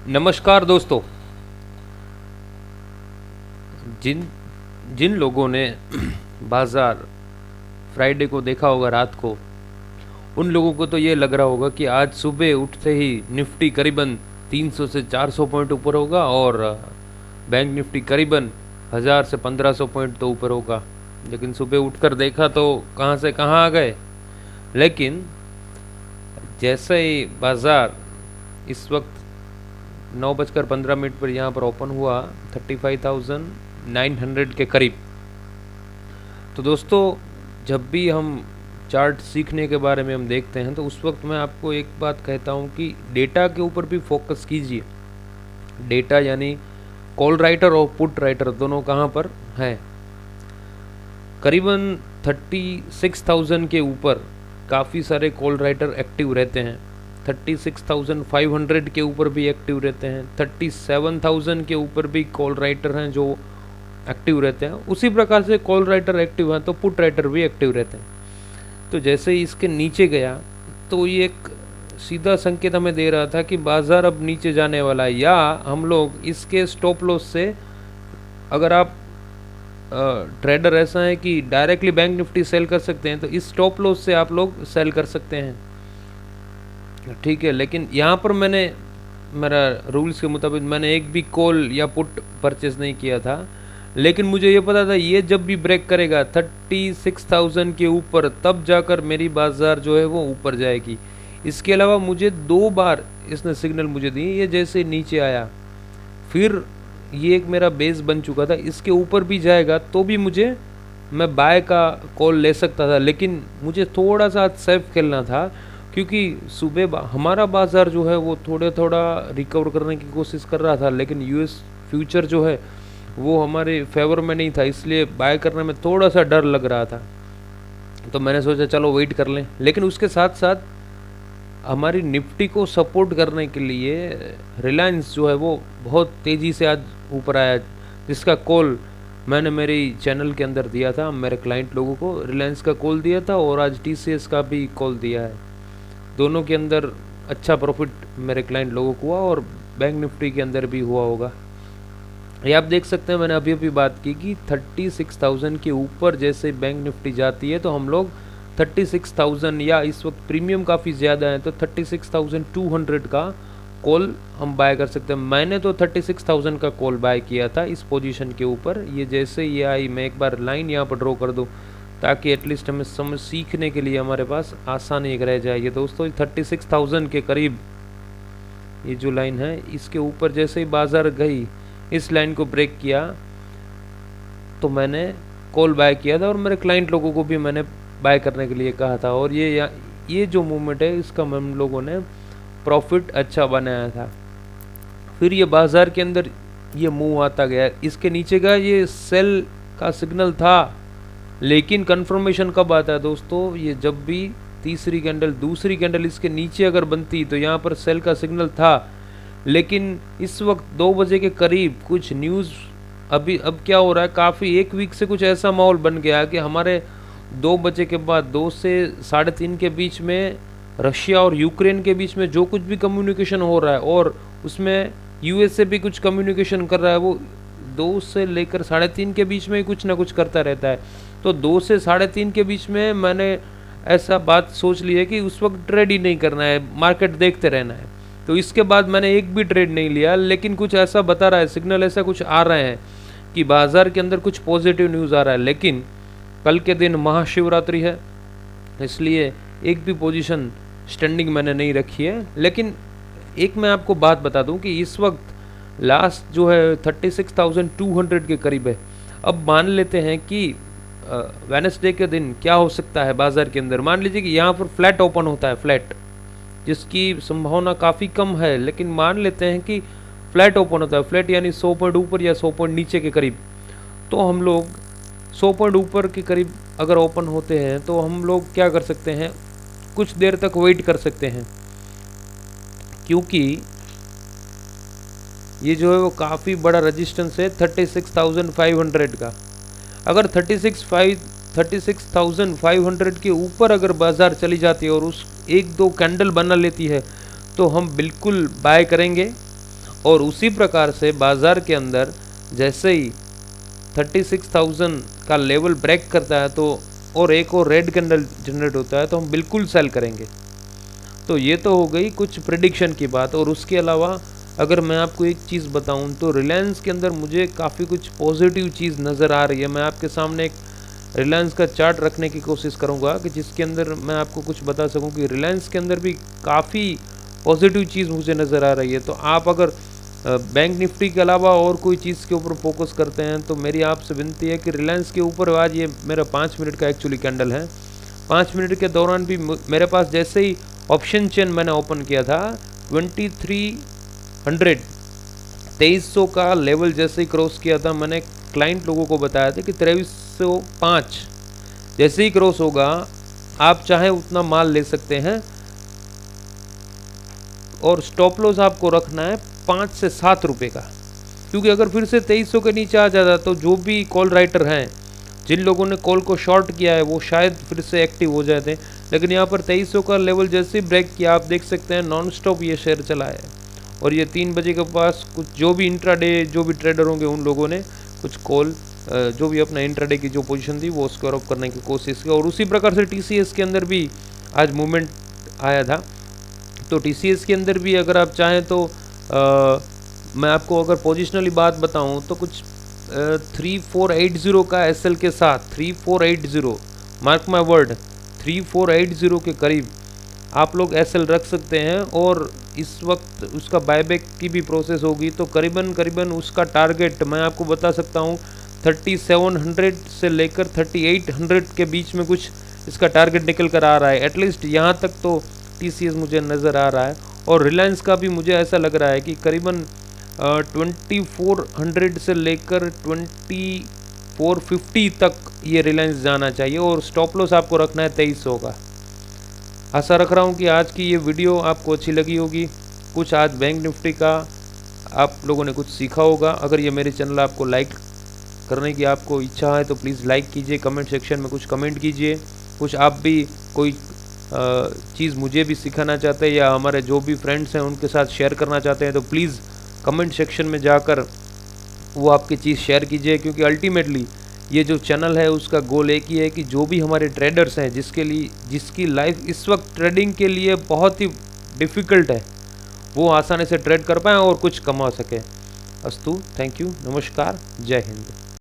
नमस्कार दोस्तों। जिन जिन लोगों ने बाज़ार फ्राइडे को देखा होगा रात को, उन लोगों को तो ये लग रहा होगा कि आज सुबह उठते ही निफ्टी करीबन 300 से 400 पॉइंट ऊपर होगा और बैंक निफ्टी करीबन 1000 से 1500 पॉइंट तो ऊपर होगा। लेकिन सुबह उठकर देखा तो कहाँ से कहाँ आ गए। लेकिन जैसे ही बाज़ार इस वक्त 9:15 पर यहाँ पर ओपन हुआ 35,900 के करीब। तो दोस्तों, जब भी हम चार्ट सीखने के बारे में हम देखते हैं तो उस वक्त मैं आपको एक बात कहता हूँ कि डेटा के ऊपर भी फोकस कीजिए। डेटा यानी कॉल राइटर और पुट राइटर दोनों कहाँ पर हैं। करीबन 36,000 के ऊपर काफ़ी सारे कॉल राइटर एक्टिव रहते हैं। 36,500 के ऊपर भी एक्टिव रहते हैं। 37,000 के ऊपर भी कॉल राइटर हैं जो एक्टिव रहते हैं। उसी प्रकार से कॉल राइटर एक्टिव हैं तो पुट राइटर भी एक्टिव रहते हैं। तो जैसे ही इसके नीचे गया तो ये एक सीधा संकेत हमें दे रहा था कि बाज़ार अब नीचे जाने वाला है, या हम लोग इसके स्टॉप लॉस से, अगर आप ट्रेडर ऐसा है कि डायरेक्टली बैंक निफ्टी सेल कर सकते हैं तो इस स्टॉप लॉस से आप लोग सेल कर सकते हैं, ठीक है। लेकिन यहाँ पर मेरा रूल्स के मुताबिक मैंने एक भी कॉल या पुट परचेज नहीं किया था। लेकिन मुझे ये पता था ये जब भी ब्रेक करेगा 36,000 के ऊपर तब जाकर मेरी बाज़ार जो है वो ऊपर जाएगी। इसके अलावा मुझे 2 बार इसने सिग्नल मुझे दी। ये जैसे नीचे आया फिर ये एक मेरा बेस बन चुका था, इसके ऊपर भी जाएगा तो भी मैं बाय का कॉल ले सकता था। लेकिन मुझे थोड़ा सा सेफ खेलना था क्योंकि सुबह हमारा बाज़ार जो है वो थोड़ा रिकवर करने की कोशिश कर रहा था, लेकिन यूएस फ्यूचर जो है वो हमारे फेवर में नहीं था, इसलिए बाय करने में थोड़ा सा डर लग रहा था। तो मैंने सोचा चलो वेट कर लें। लेकिन उसके साथ साथ हमारी निफ्टी को सपोर्ट करने के लिए रिलायंस जो है वो बहुत तेज़ी से आज ऊपर आया, जिसका कॉल मैंने मेरी चैनल के अंदर दिया था। मेरे क्लाइंट लोगों को रिलायंस का कॉल दिया था और आज टीसीएस का भी कॉल दिया है। दोनों के अंदर अच्छा प्रॉफिट मेरे क्लाइंट लोगों को हुआ और बैंक निफ्टी के अंदर भी हुआ होगा। ये आप देख सकते हैं, मैंने अभी बात की कि 36,000 के ऊपर जैसे बैंक निफ्टी जाती है तो हम लोग 36,000, या इस वक्त प्रीमियम काफ़ी ज़्यादा है तो 36,200 का कॉल हम बाय कर सकते हैं। मैंने तो 36,000 का कॉल बाय किया था इस पोजीशन के ऊपर। ये जैसे ये आई, मैं एक बार लाइन यहाँ पर ड्रॉ कर दूँ ताकि एटलीस्ट हमें समझ सीखने के लिए हमारे पास आसानी एक रह जाए। ये दोस्तों 36,000 के करीब ये जो लाइन है, इसके ऊपर जैसे ही बाज़ार गई, इस लाइन को ब्रेक किया तो मैंने कॉल बाय किया था और मेरे क्लाइंट लोगों को भी मैंने बाय करने के लिए कहा था। और ये जो मूवमेंट है इसका हम लोगों ने प्रॉफिट अच्छा बनाया था। फिर ये बाज़ार के अंदर ये मूव आता गया। इसके नीचे का ये सेल का सिग्नल था, लेकिन कंफर्मेशन कब आता है दोस्तों, ये जब भी तीसरी कैंडल, दूसरी कैंडल इसके नीचे अगर बनती तो यहाँ पर सेल का सिग्नल था। लेकिन इस वक्त 2 बजे के करीब कुछ न्यूज़ अब क्या हो रहा है, काफ़ी एक वीक से कुछ ऐसा माहौल बन गया है कि हमारे 2 बजे के बाद 2 से 3:30 के बीच में रशिया और यूक्रेन के बीच में जो कुछ भी कम्युनिकेशन हो रहा है, और उसमें यूएसए भी कुछ कम्युनिकेशन कर रहा है, वो 2 से लेकर 3:30 के बीच में कुछ ना कुछ करता रहता है। तो 2 से 3:30 के बीच में मैंने ऐसा बात सोच ली है कि उस वक्त ट्रेड ही नहीं करना है, मार्केट देखते रहना है। तो इसके बाद मैंने एक भी ट्रेड नहीं लिया। लेकिन कुछ ऐसा बता रहा है, सिग्नल ऐसा कुछ आ रहे हैं कि बाज़ार के अंदर कुछ पॉजिटिव न्यूज़ आ रहा है। लेकिन कल के दिन महाशिवरात्रि है, इसलिए एक भी पोजीशन स्टैंडिंग मैंने नहीं रखी है। लेकिन एक मैं आपको बात बता दूं कि इस वक्त लास्ट जो है 36,200 के करीब है। अब मान लेते हैं कि वेडनेसडे के दिन क्या हो सकता है बाज़ार के अंदर। मान लीजिए कि यहाँ पर फ्लैट ओपन होता है, फ्लैट जिसकी संभावना काफ़ी कम है, लेकिन मान लेते हैं कि फ्लैट ओपन होता है। फ्लैट यानी 100 पॉइंट ऊपर या 100 पॉइंट नीचे के करीब। तो हम लोग 100 पॉइंट ऊपर के करीब अगर ओपन होते हैं तो हम लोग क्या कर सकते हैं, कुछ देर तक वेट कर सकते हैं, क्योंकि ये जो है वो काफ़ी बड़ा रेजिस्टेंस है 36,500 का। अगर 36,500 के ऊपर अगर बाज़ार चली जाती है और उस 1-2 कैंडल बना लेती है तो हम बिल्कुल बाय करेंगे। और उसी प्रकार से बाज़ार के अंदर जैसे ही 36,000 का लेवल ब्रेक करता है तो और एक और रेड कैंडल जनरेट होता है तो हम बिल्कुल सेल करेंगे। तो ये तो हो गई कुछ प्रेडिक्शन की बात। और उसके अलावा अगर मैं आपको एक चीज़ बताऊं तो रिलायंस के अंदर मुझे काफ़ी कुछ पॉजिटिव चीज़ नज़र आ रही है। मैं आपके सामने एक रिलायंस का चार्ट रखने की कोशिश करूंगा कि जिसके अंदर मैं आपको कुछ बता सकूं कि रिलायंस के अंदर भी काफ़ी पॉजिटिव चीज़ मुझे नज़र आ रही है। तो आप अगर बैंक निफ्टी के अलावा और कोई चीज़ के ऊपर फोकस करते हैं तो मेरी आपसे विनती है कि रिलायंस के ऊपर आज ये मेरा 5 मिनट का एक्चुअली कैंडल है। 5 मिनट के दौरान भी मेरे पास जैसे ही ऑप्शन चेन मैंने ओपन किया था 2300 का लेवल जैसे ही क्रॉस किया था, मैंने क्लाइंट लोगों को बताया था कि 2305 जैसे ही क्रॉस होगा आप चाहे उतना माल ले सकते हैं और स्टॉप लॉस आपको रखना है 5 से 7 रुपये का, क्योंकि अगर फिर से 2300 के नीचे आ जाता तो जो भी कॉल राइटर हैं जिन लोगों ने कॉल को शॉर्ट किया है वो शायद फिर से एक्टिव हो जाते। लेकिन यहाँ पर 2300 का लेवल जैसे ही ब्रेक किया आप देख सकते हैं नॉन स्टॉप ये शेयर चला है और ये 3 बजे के पास कुछ जो भी इंट्राडे जो भी ट्रेडर होंगे उन लोगों ने कुछ कॉल जो भी अपना इंट्राडे की जो पोजीशन थी वो स्क्वायर ऑफ करने की कोशिश की। और उसी प्रकार से TCS के अंदर भी आज मूवमेंट आया था। तो TCS के अंदर भी अगर आप चाहें तो मैं आपको अगर पोजिशनली बात बताऊं तो कुछ 3480 का SL के साथ 3480 मार्क माय वर्ड 3480 के करीब आप लोग SL रख सकते हैं। और इस वक्त उसका बायबैक की भी प्रोसेस होगी तो करीबन उसका टारगेट मैं आपको बता सकता हूँ 3700 से लेकर 3800 के बीच में कुछ इसका टारगेट निकल कर आ रहा है। एटलीस्ट यहाँ तक तो TCS मुझे नज़र आ रहा है। और रिलायंस का भी मुझे ऐसा लग रहा है कि करीबन 2400 से लेकर 2450 तक ये रिलायंस जाना चाहिए और स्टॉप लॉस आपको रखना है 2300 का। आशा रख रहा हूँ कि आज की ये वीडियो आपको अच्छी लगी होगी। कुछ आज बैंक निफ्टी का आप लोगों ने कुछ सीखा होगा। अगर ये मेरे चैनल आपको लाइक करने की आपको इच्छा है तो प्लीज़ लाइक कीजिए, कमेंट सेक्शन में कुछ कमेंट कीजिए। कुछ आप भी कोई चीज़ मुझे भी सिखाना चाहते हैं या हमारे जो भी फ्रेंड्स हैं उनके साथ शेयर करना चाहते हैं तो प्लीज़ कमेंट सेक्शन में जाकर वो आपकी चीज़ शेयर कीजिए। क्योंकि अल्टीमेटली ये जो चैनल है उसका गोल एक ही है कि जो भी हमारे ट्रेडर्स हैं जिसकी लाइफ इस वक्त ट्रेडिंग के लिए बहुत ही डिफ़िकल्ट है वो आसानी से ट्रेड कर पाएँ और कुछ कमा सकें। अस्तु, थैंक यू, नमस्कार, जय हिंद।